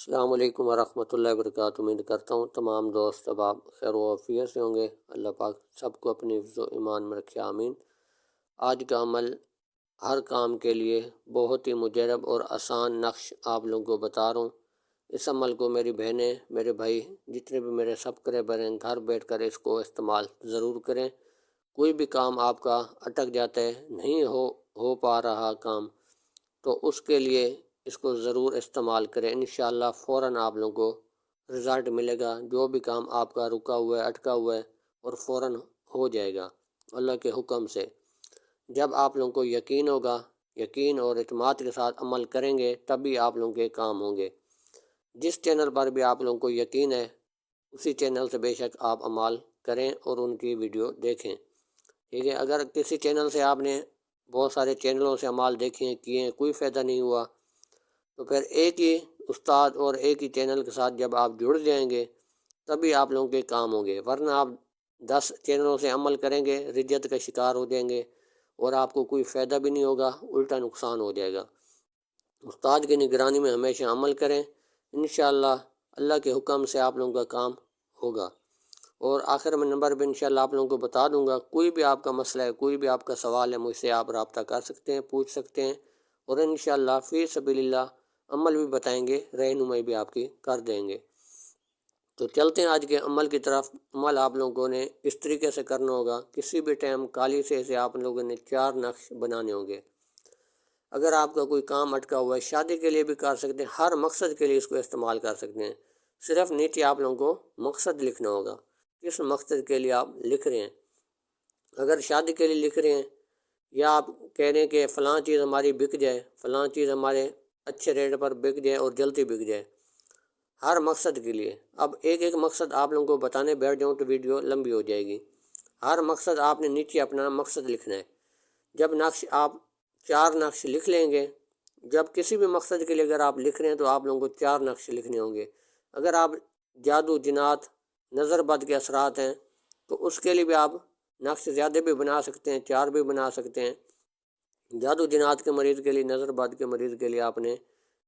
السلام علیکم ورحمۃ اللہ وبرکاتہ۔ امید کرتا ہوں تمام دوست احباب خیر و عافیت سے ہوں گے۔ اللہ پاک سب کو اپنے حفظ و ایمان میں رکھے، آمین۔ آج کا عمل ہر کام کے لیے بہت ہی مجرب اور آسان نقش آپ لوگوں کو بتا رہا ہوں۔ اس عمل کو میری بہنیں، میرے بھائی، جتنے بھی میرے سبسکرائبر ہیں، گھر بیٹھ کر اس کو استعمال ضرور کریں۔ کوئی بھی کام آپ کا اٹک جاتا ہے، نہیں ہو پا رہا کام، تو اس کے لیے اس کو ضرور استعمال کریں۔ انشاءاللہ فوراً آپ لوگوں کو رزلٹ ملے گا۔ جو بھی کام آپ کا رکا ہوا ہے، اٹکا ہوا ہے، اور فوراً ہو جائے گا اللہ کے حکم سے۔ جب آپ لوگوں کو یقین ہوگا، یقین اور اعتماد کے ساتھ عمل کریں گے، تبھی آپ لوگوں کے کام ہوں گے۔ جس چینل پر بھی آپ لوگوں کو یقین ہے، اسی چینل سے بے شک آپ عمل کریں اور ان کی ویڈیو دیکھیں، ٹھیک ہے۔ اگر کسی چینل سے آپ نے بہت سارے چینلوں سے عمل دیکھے ہیں، کیے ہیں، کوئی فائدہ نہیں ہوا، تو پھر ایک ہی استاد اور ایک ہی چینل کے ساتھ جب آپ جڑ جائیں گے، تبھی آپ لوگوں کے کام ہوں گے۔ ورنہ آپ 10 چینلوں سے عمل کریں گے، ردت کا شکار ہو جائیں گے، اور آپ کو کوئی فائدہ بھی نہیں ہوگا، الٹا نقصان ہو جائے گا۔ استاد کی نگرانی میں ہمیشہ عمل کریں، انشاءاللہ اللہ کے حکم سے آپ لوگوں کا کام ہوگا۔ اور آخر میں نمبر بھی انشاءاللہ آپ لوگوں کو بتا دوں گا۔ کوئی بھی آپ کا مسئلہ ہے، کوئی بھی آپ کا سوال ہے، مجھ سے آپ رابطہ کر سکتے ہیں، پوچھ سکتے ہیں، اور انشاءاللہ فی سبیل اللہ عمل بھی بتائیں گے، رہنمائی بھی آپ کی کر دیں گے۔ تو چلتے ہیں آج کے عمل کی طرف۔ عمل آپ لوگوں نے اس طریقے سے کرنا ہوگا، کسی بھی ٹائم کالی سے آپ لوگوں نے 4 نقش بنانے ہوں گے۔ اگر آپ کا کوئی کام اٹکا ہوا ہے، شادی کے لیے بھی کر سکتے ہیں، ہر مقصد کے لیے اس کو استعمال کر سکتے ہیں۔ صرف نیچے آپ لوگوں کو مقصد لکھنا ہوگا، کس مقصد کے لیے آپ لکھ رہے ہیں۔ اگر شادی کے لیے لکھ رہے ہیں، یا آپ کہہ رہے ہیں کہ فلاں چیز ہماری بک جائے، فلاں چیز ہمارے اچھے ریٹ پر بک جائے اور جلدی بک جائے، ہر مقصد کے لیے۔ اب ایک ایک مقصد آپ لوگوں کو بتانے بیٹھ جاؤں تو ویڈیو لمبی ہو جائے گی۔ ہر مقصد آپ نے نیچے اپنا مقصد لکھنا ہے۔ جب نقش آپ 4 نقش لکھ لیں گے، جب کسی بھی مقصد کے لیے اگر آپ لکھ رہے ہیں تو آپ لوگوں کو 4 نقش لکھنے ہوں گے۔ اگر آپ جادو، جنات، نظر بد کے اثرات ہیں، تو اس کے لیے بھی آپ نقش زیادہ بھی بنا سکتے ہیں، 4 بھی بنا سکتے ہیں۔ جادو جنات کے مریض کے لیے، نظر بد کے مریض کے لیے آپ نے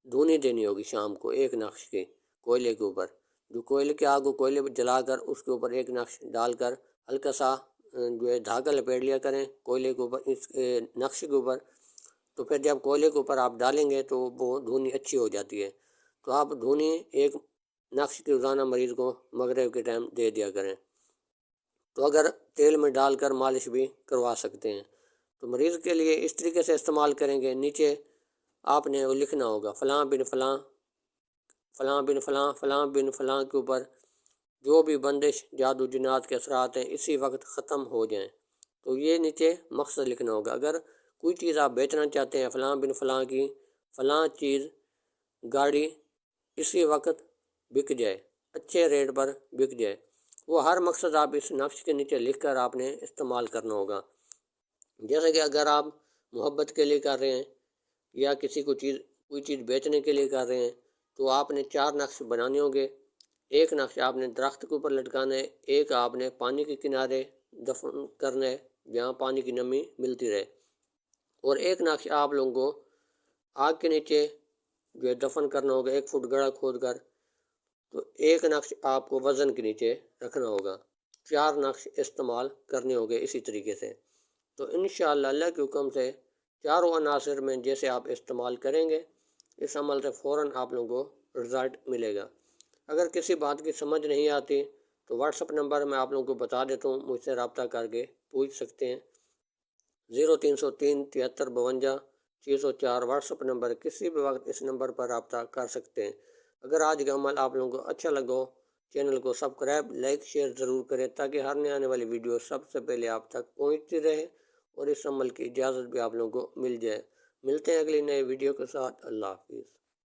دھونی دینی ہوگی شام کو، ایک نقش کی کوئلے کے اوپر، جو کوئلے کے آگ کو کوئلے پر جلا کر اس کے اوپر ایک نقش ڈال کر ہلکا سا جو ہے دھاگا لپیٹ لیا کریں کوئلے کے اوپر، اس نقش کے اوپر۔ تو پھر جب کوئلے کے اوپر آپ ڈالیں گے تو وہ دھونی اچھی ہو جاتی ہے۔ تو آپ دھونی ایک نقش کی روزانہ مریض کو مغرب کے ٹائم دے دیا کریں۔ تو اگر تیل میں ڈال کر مالش بھی کروا سکتے ہیں۔ تو مریض کے لیے اس طریقے سے استعمال کریں گے۔ نیچے آپ نے وہ لکھنا ہوگا فلاں بن فلاں، فلاں بن فلاں، فلاں بن فلاں کے اوپر جو بھی بندش، جادو جنات کے اثرات ہیں، اسی وقت ختم ہو جائیں۔ تو یہ نیچے مقصد لکھنا ہوگا۔ اگر کوئی چیز آپ بیچنا چاہتے ہیں، فلاں بن فلاں کی فلاں چیز، گاڑی اسی وقت بک جائے، اچھے ریٹ پر بک جائے، وہ ہر مقصد آپ اس نقش کے نیچے لکھ کر آپ نے استعمال کرنا ہوگا۔ جیسے کہ اگر آپ محبت کے لیے کر رہے ہیں، یا کسی کو کوئی چیز بیچنے کے لیے کر رہے ہیں، تو آپ نے 4 نقش بنانے ہوں گے۔ ایک نقش آپ نے درخت کے اوپر لٹکانا ہے، ایک آپ نے پانی کے کنارے دفن کرنا ہے جہاں پانی کی نمی ملتی رہے، اور ایک نقش آپ لوگوں کو آگ کے نیچے جو ہے دفن کرنا ہوگا، 1 فٹ گڑھا کھود کر۔ تو ایک نقش آپ کو وزن کے نیچے رکھنا ہوگا۔ 4 نقش استعمال کرنے ہوں گے اسی طریقے سے۔ تو انشاءاللہ اللہ کے حکم سے چاروں عناصر میں جیسے آپ استعمال کریں گے، اس عمل سے فوراً آپ لوگوں کو رزلٹ ملے گا۔ اگر کسی بات کی سمجھ نہیں آتی تو واٹس اپ نمبر میں آپ لوگوں کو بتا دیتا ہوں، مجھ سے رابطہ کر کے پوچھ سکتے ہیں۔ 0303 7352 604 واٹس اپ نمبر، کسی بھی وقت اس نمبر پر رابطہ کر سکتے ہیں۔ اگر آج کا عمل آپ لوگوں کو اچھا لگا ہو، چینل کو سبسکرائب، لائک، شیئر ضرور کریں، تاکہ ہر نئے آنے والی ویڈیو سب سے پہلے آپ تک پہنچتی رہے، اور اس عمل کی اجازت بھی آپ لوگوں کو مل جائے۔ ملتے ہیں اگلی نئے ویڈیو کے ساتھ۔ اللہ حافظ۔